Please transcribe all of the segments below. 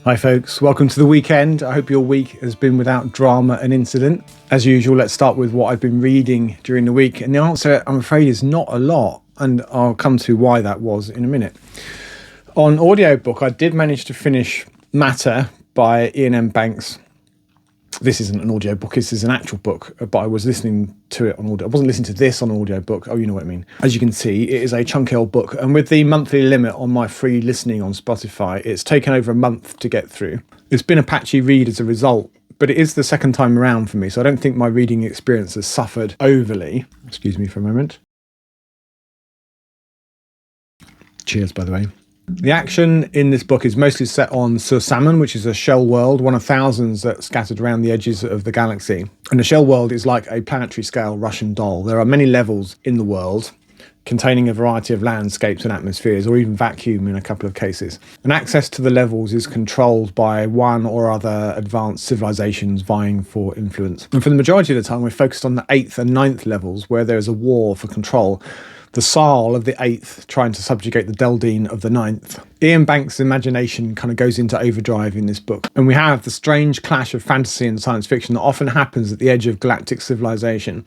Hi folks, welcome to the weekend. I hope your week has been without drama and incident. As usual, let's start with what I've been reading during the week. And the answer, I'm afraid, is not a lot. And I'll come to why that was in a minute. On audiobook, I did manage to finish Matter by Ian M. Banks. This isn't an audiobook, this is an actual book, but I was listening to it on audio. I wasn't listening to this on audiobook. Oh, you know what I mean. As you can see, it is a chunky old book. And with the monthly limit on my free listening on Spotify, it's taken over a month to get through. It's been a patchy read as a result, but it is the second time around for me. So I don't think my reading experience has suffered overly. Excuse me for a moment. Cheers, by the way. The action in this book is mostly set on Shellworld, which is a shell world, one of thousands that's scattered around the edges of the galaxy. And the shell world is like a planetary scale Russian doll. There are many levels in the world, containing a variety of landscapes and atmospheres, or even vacuum in a couple of cases. And access to the levels is controlled by one or other advanced civilizations vying for influence. And for the majority of the time, we're focused on the 8th and 9th levels, where there is a war for control. The Saal of the 8th trying to subjugate the Deldine of the 9th. Ian Banks' imagination kind of goes into overdrive in this book. And we have the strange clash of fantasy and science fiction that often happens at the edge of galactic civilization.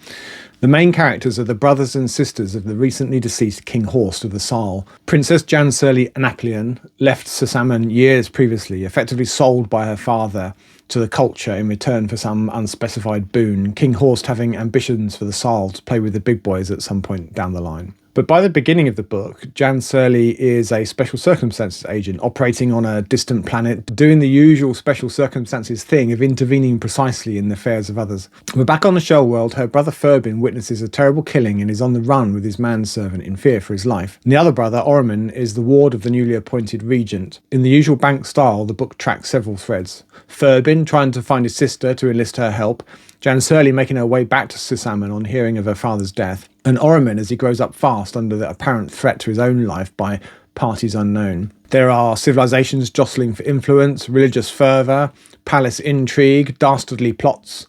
The main characters are the brothers and sisters of the recently deceased King Horst of the Saal. Princess Jansurli Anaplian left Susaman years previously, effectively sold by her father to the culture in return for some unspecified boon, King Horst having ambitions for the Saal to play with the big boys at some point down the line. But by the beginning of the book, Jansurli is a special circumstances agent operating on a distant planet, doing the usual special circumstances thing of intervening precisely in the affairs of others. We're back on the Shellworld. Her brother Furbin witnesses a terrible killing and is on the run with his manservant in fear for his life. And the other brother, Orman, is the ward of the newly appointed regent. In the usual Bank style, the book tracks several threads. Furbin trying to find his sister to enlist her help, Jansurli making her way back to Susaman on hearing of her father's death, and Orman as he grows up fast under the apparent threat to his own life by parties unknown. There are civilizations jostling for influence, religious fervour, palace intrigue, dastardly plots,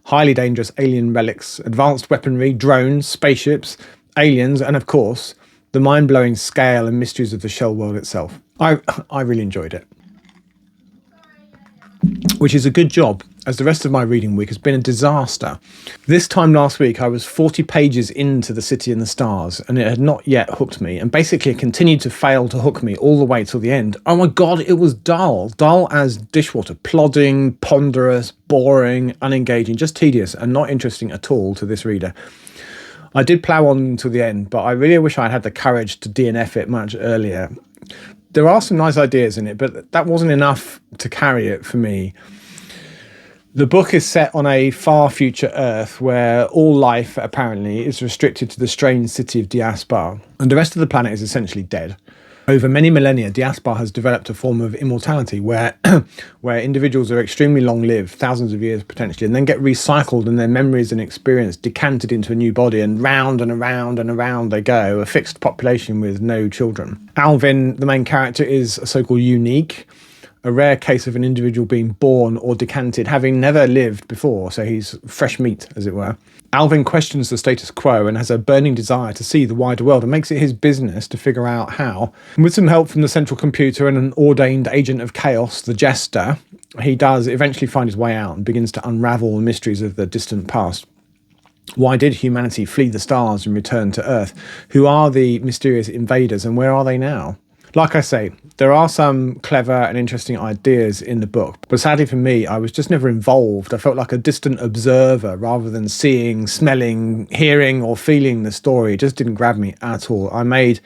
highly dangerous alien relics, advanced weaponry, drones, spaceships, aliens, and of course, the mind-blowing scale and mysteries of the shell world itself. I really enjoyed it. Which is a good job, as the rest of my reading week has been a disaster. This time last week, I was 40 pages into The City and the Stars, and it had not yet hooked me, and basically continued to fail to hook me all the way till the end. Oh my God, it was dull. Dull as dishwater. Plodding, ponderous, boring, unengaging, just tedious, and not interesting at all to this reader. I did plough on until the end, but I really wish I had the courage to DNF it much earlier. There are some nice ideas in it, but that wasn't enough to carry it for me. The book is set on a far future Earth where all life, apparently, is restricted to the strange city of Diaspar, and the rest of the planet is essentially dead. Over many millennia, Diaspar has developed a form of immortality where individuals are extremely long-lived, thousands of years potentially, and then get recycled and their memories and experience decanted into a new body, and round and around and around they go, a fixed population with no children. Alvin, the main character, is a so-called unique, a rare case of an individual being born or decanted, having never lived before, so he's fresh meat, as it were. Alvin questions the status quo and has a burning desire to see the wider world and makes it his business to figure out how. And with some help from the central computer and an ordained agent of chaos, the Jester, he does eventually find his way out and begins to unravel the mysteries of the distant past. Why did humanity flee the stars and return to Earth? Who are the mysterious invaders and where are they now? Like I say, there are some clever and interesting ideas in the book, but sadly for me, I was just never involved. I felt like a distant observer rather than seeing, smelling, hearing or feeling the story. It just didn't grab me at all. I made,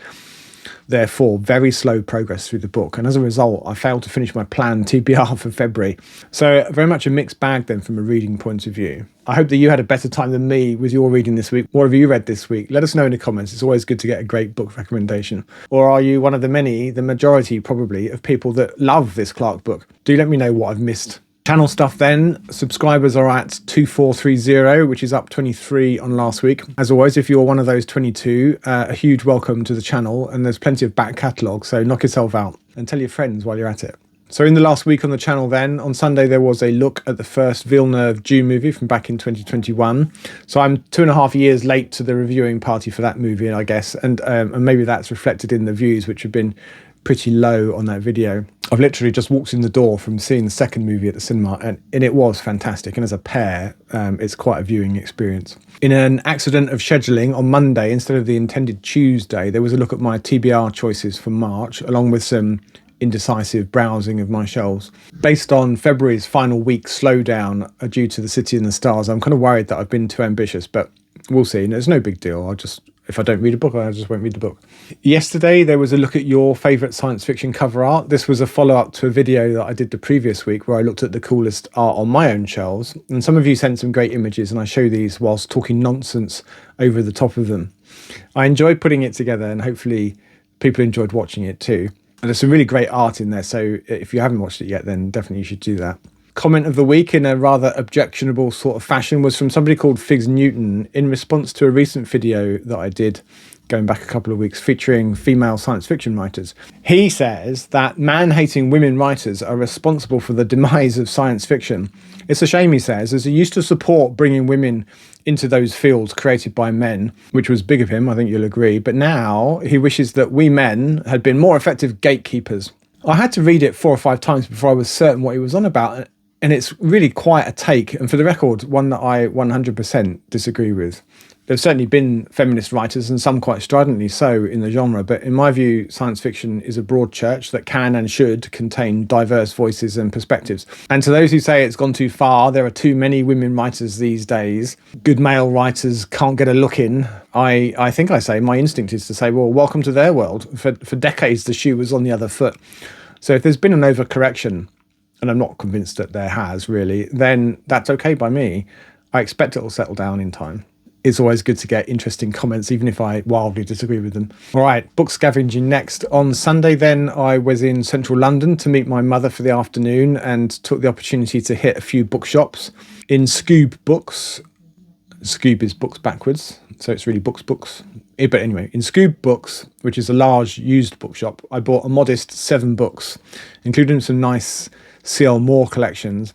therefore, very slow progress through the book, and as a result, I failed to finish my planned TBR for February. So very much a mixed bag then from a reading point of view. I hope that you had a better time than me with your reading this week. What have you read this week? Let us know in the comments. It's always good to get a great book recommendation. Or are you one of the many, the majority probably, of people that love this Clarke book? Do let me know what I've missed. Channel stuff then. Subscribers are at 2430, which is up 23 on last week. As always, if you're one of those 22, a huge welcome to the channel, and there's plenty of back catalogue, so knock yourself out and tell your friends while you're at it. So in the last week on the channel then, on Sunday there was a look at the first Villeneuve Dune movie from back in 2021. So I'm 2.5 years late to the reviewing party for that movie, I guess, and maybe that's reflected in the views, which have been pretty low on that video. I've literally just walked in the door from seeing the second movie at the cinema, and it was fantastic. And as a pair, it's quite a viewing experience. In an accident of scheduling on Monday, instead of the intended Tuesday, there was a look at my TBR choices for March, along with some indecisive browsing of my shelves. Based on February's final week slowdown due to the City and the Stars, I'm kind of worried that I've been too ambitious, but we'll see. And it's no big deal. If I don't read a book, I just won't read the book. Yesterday, there was a look at your favourite science fiction cover art. This was a follow-up to a video that I did the previous week where I looked at the coolest art on my own shelves. And some of you sent some great images, and I show these whilst talking nonsense over the top of them. I enjoyed putting it together, and hopefully people enjoyed watching it too. And there's some really great art in there, so if you haven't watched it yet, then definitely you should do that. Comment of the week in a rather objectionable sort of fashion was from somebody called Figs Newton in response to a recent video that I did going back a couple of weeks featuring female science fiction writers. He says that man-hating women writers are responsible for the demise of science fiction. It's a shame, he says, as he used to support bringing women into those fields created by men, which was big of him, I think you'll agree, but now he wishes that we men had been more effective gatekeepers. I had to read it 4 or 5 times before I was certain what he was on about, and it's really quite a take, and for the record, one that I 100% disagree with. There's certainly been feminist writers, and some quite stridently so, in the genre, but in my view, science fiction is a broad church that can and should contain diverse voices and perspectives. And to those who say it's gone too far, there are too many women writers these days, good male writers can't get a look in, I think I say, my instinct is to say, well, welcome to their world. For decades, the shoe was on the other foot. So if there's been an overcorrection, and I'm not convinced that there has really, then that's okay by me. I expect it'll settle down in time. It's always good to get interesting comments, even if I wildly disagree with them. All right, book scavenging next. On Sunday then, I was in central London to meet my mother for the afternoon and took the opportunity to hit a few bookshops. In Scoob Books, Scoob is books backwards, so it's really books. But anyway, in Scoob Books, which is a large used bookshop, I bought a modest 7 books, including some nice C.L. Moore collections.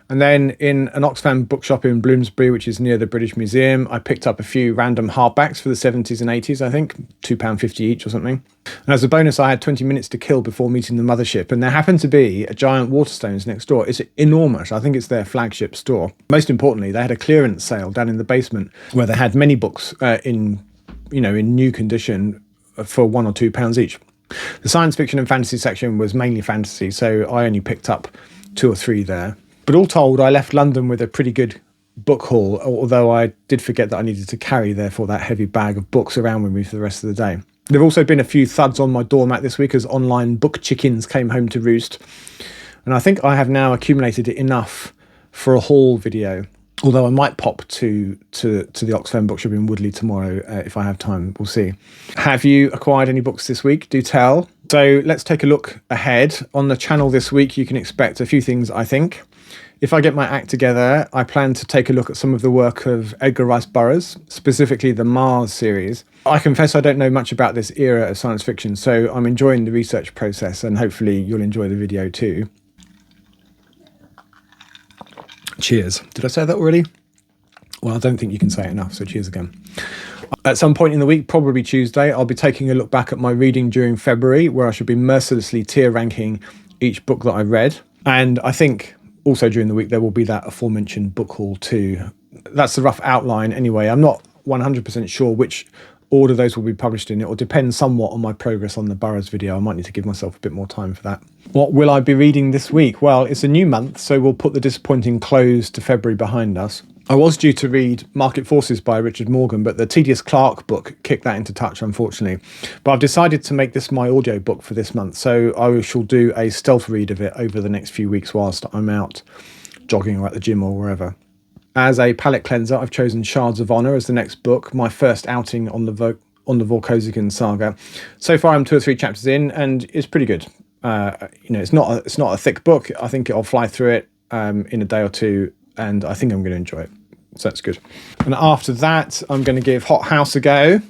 And then in an Oxfam bookshop in Bloomsbury, which is near the British Museum, I picked up a few random hardbacks for the 70s and 80s, I think, £2.50 each or something. And as a bonus, I had 20 minutes to kill before meeting the mothership. And there happened to be a giant Waterstones next door. It's enormous. I think it's their flagship store. Most importantly, they had a clearance sale down in the basement where they had many books in new condition for £1 or £2 each. The science fiction and fantasy section was mainly fantasy, so I only picked up 2 or 3 there. But all told, I left London with a pretty good book haul, although I did forget that I needed to carry, therefore, that heavy bag of books around with me for the rest of the day. There have also been a few thuds on my doormat this week as online book chickens came home to roost. And I think I have now accumulated enough for a haul video. Although I might pop to the Oxfam bookshop in Woodley tomorrow if I have time. We'll see. Have you acquired any books this week? Do tell. So let's take a look ahead. On the channel this week, you can expect a few things, I think. If I get my act together, I plan to take a look at some of the work of Edgar Rice Burroughs, specifically the Mars series. I confess I don't know much about this era of science fiction, so I'm enjoying the research process, and hopefully you'll enjoy the video too. Cheers. Did I say that already? Well, I don't think you can say it enough, so cheers again. At some point in the week, probably Tuesday, I'll be taking a look back at my reading during February, where I should be mercilessly tier ranking each book that I read. And I think also during the week, there will be that aforementioned book haul too. That's the rough outline anyway. I'm not 100% sure which order those will be published in. It will depend somewhat on my progress on the Burroughs video. I might need to give myself a bit more time for that. What will I be reading this week? Well, it's a new month, so we'll put the disappointing close to February behind us. I was due to read Market Forces by Richard Morgan, but the Tedious Clark book kicked that into touch, unfortunately. But I've decided to make this my audio book for this month, so I shall do a stealth read of it over the next few weeks whilst I'm out jogging or at the gym or wherever. As a palate cleanser, I've chosen Shards of Honor as the next book, my first outing on the Vorkosigan saga. So far, I'm 2 or 3 chapters in, and it's pretty good. It's not a thick book. I think I'll fly through it in a day or 2, and I think I'm going to enjoy it. So that's good. And after that, I'm going to give Hot House a go,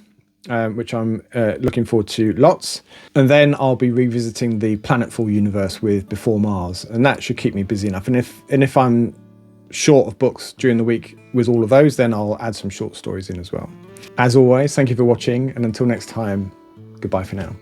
which I'm looking forward to lots. And then I'll be revisiting the Planetfall universe with Before Mars, and that should keep me busy enough. And if I'm short of books during the week with all of those, then I'll add some short stories in as well. As always, thank you for watching, and until next time, goodbye for now.